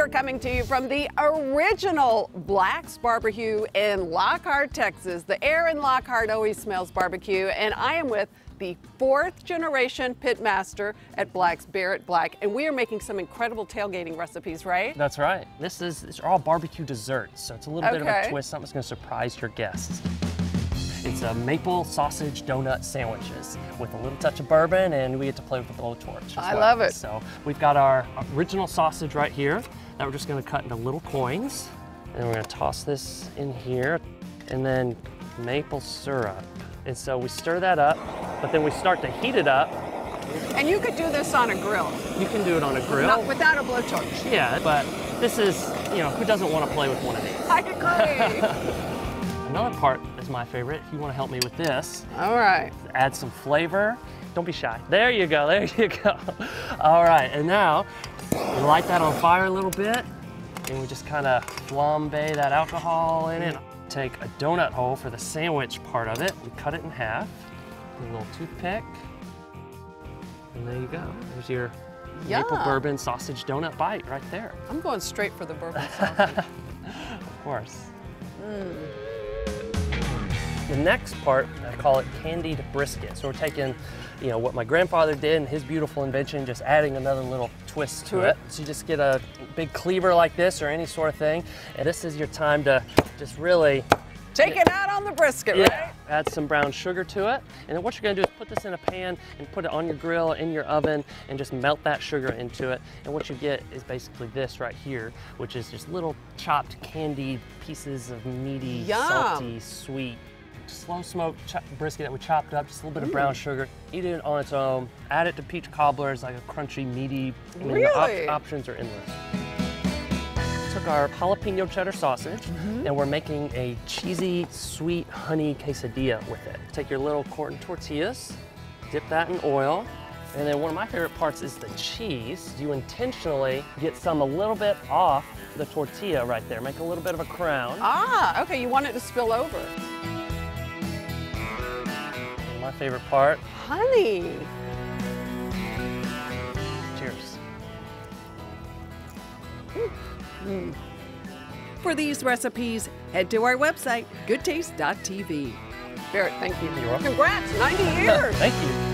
are coming to you from the original Black's Barbecue in Lockhart, Texas. The air in Lockhart always smells barbecue, and I am with the 4th generation pit master at Black's, Barrett Black, and we are making some incredible tailgating recipes, right? That's right. These are all barbecue desserts, so it's a little bit of a twist, something that's going to surprise your guests. It's a maple sausage donut sandwiches with a little touch of bourbon, and we get to play with the blowtorch. I love it. So we've got our original sausage right here that we're just going to cut into little coins, and we're going to toss this in here, and then maple syrup. And so we stir that up, but then we start to heat it up. And you could do this on a grill. You can do it on a grill. Not without a blowtorch. Yeah, but this is, who doesn't want to play with one of these? I agree. Another part is my favorite. If you want to help me with this. All right. Add some flavor. Don't be shy. There you go, there you go. All right, and now we light that on fire a little bit, and we just kind of flambe that alcohol in it. Take a donut hole for the sandwich part of it. We cut it in half. A little toothpick. And there you go. There's your maple bourbon sausage donut bite right there. I'm going straight for the bourbon sausage. Of course. The next part, I call it candied brisket. So we're taking, what my grandfather did and his beautiful invention, just adding another little twist to it. So you just get a big cleaver like this or any sort of thing, and this is your time to just really take it out on the brisket, right? Add some brown sugar to it, and then what you're gonna do is put this in a pan and put it on your grill, in your oven, and just melt that sugar into it. And what you get is basically this right here, which is just little chopped candied pieces of meaty, salty, sweet, slow smoke brisket that we chopped up, just a little bit of brown sugar. Eat it on its own. Add it to peach cobblers, like a crunchy, meaty. Really? The options are endless. Took our jalapeno cheddar sausage, and we're making a cheesy, sweet honey quesadilla with it. Take your little corn tortillas, dip that in oil, and then one of my favorite parts is the cheese. You intentionally get some a little bit off the tortilla right there. Make a little bit of a crown. Ah, okay, you want it to spill over. My favorite part. Honey. Cheers. For these recipes, head to our website, goodtaste.tv. Barrett, thank you. You're welcome. Congrats, 90 years. Thank you.